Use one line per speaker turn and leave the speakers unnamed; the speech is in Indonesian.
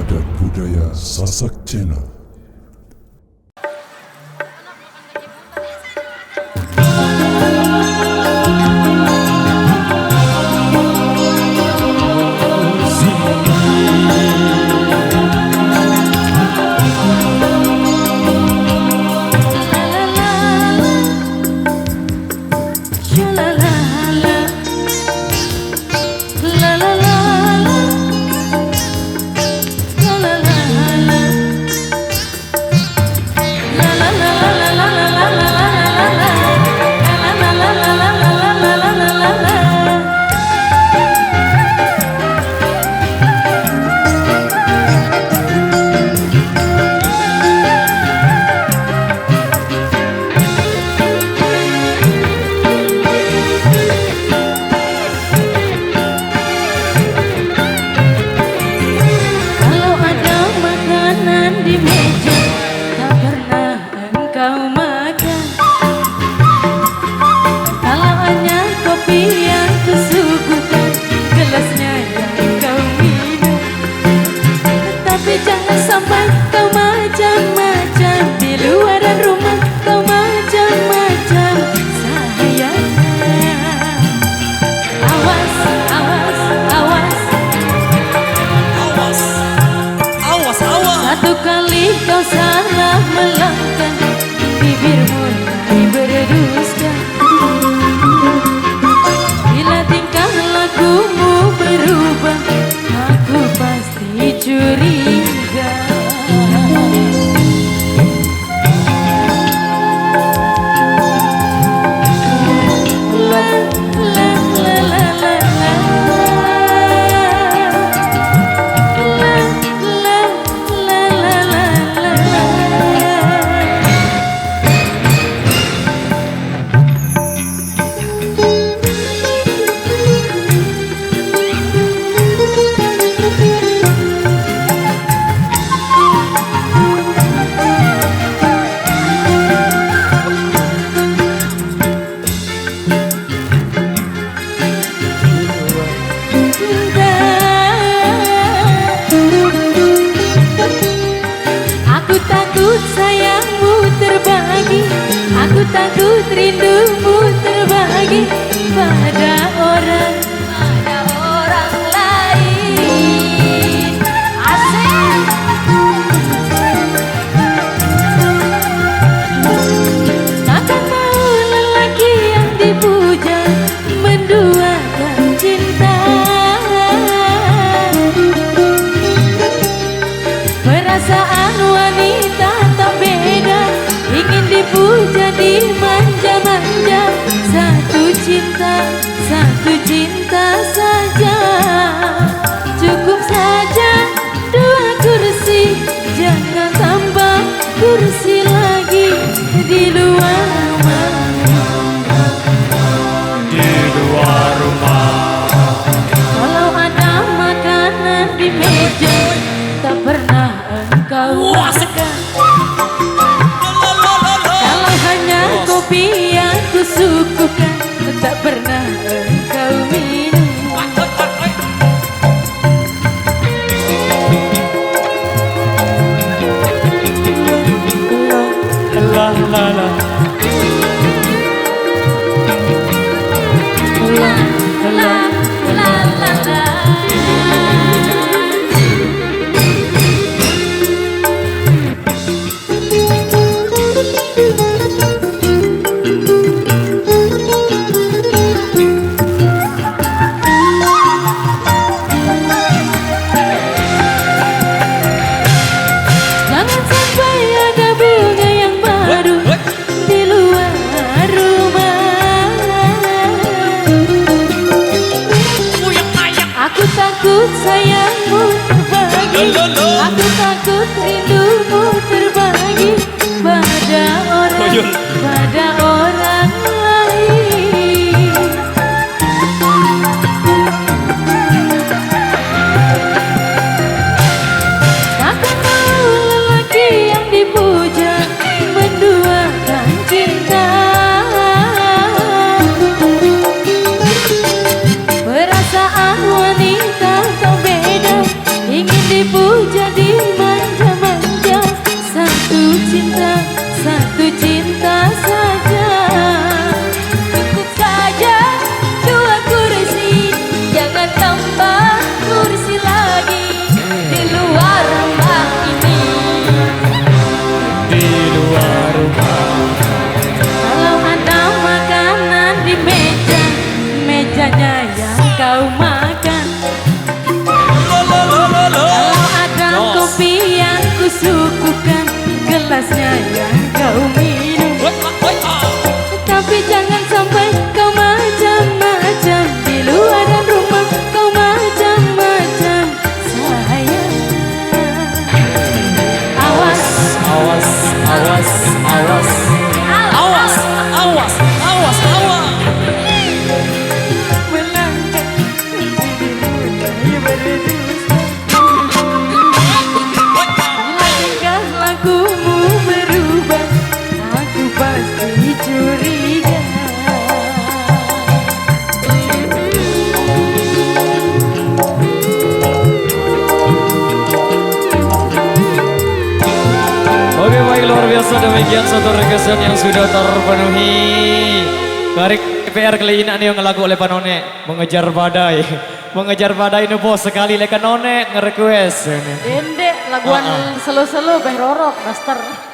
dan budaya Sasak Channel.
Satu kali kau salah melangkah, bibirmu mulai berdusta. Bila tingkah lakumu berubah, aku pasti curiga. Aku takut rindumu terbagi pada orang lain. Asik. Takkan mau lelaki yang dipuja menduakan cinta. Perasaan wanita tak beda, ingin dipuja, dimanja-manja. Satu cinta saja, cukup saja. Dua kursi, jangan tambah kursi lagi di luar rumah. Kalau ada makanan di meja, tak pernah engkau makan. Kopi yang kusuguhkan, tak pernah engkau minum. La la la la la la la. Takut sayangmu terbagi, aku takut rindumu terbagi pada orang lain. Takkan mau lelaki yang dipuja menduakan cinta. Perasaan wanita tak beda, ingin dipuja.
pemirsa, demikian satu requestan yang sudah terpenuhi. Garik PR kali ini yang ngelaku oleh Panone, mengejar badai. Mengejar badai ini bos sekali leka none nge-request.
Dendek laguan selo-selo beh rorok master.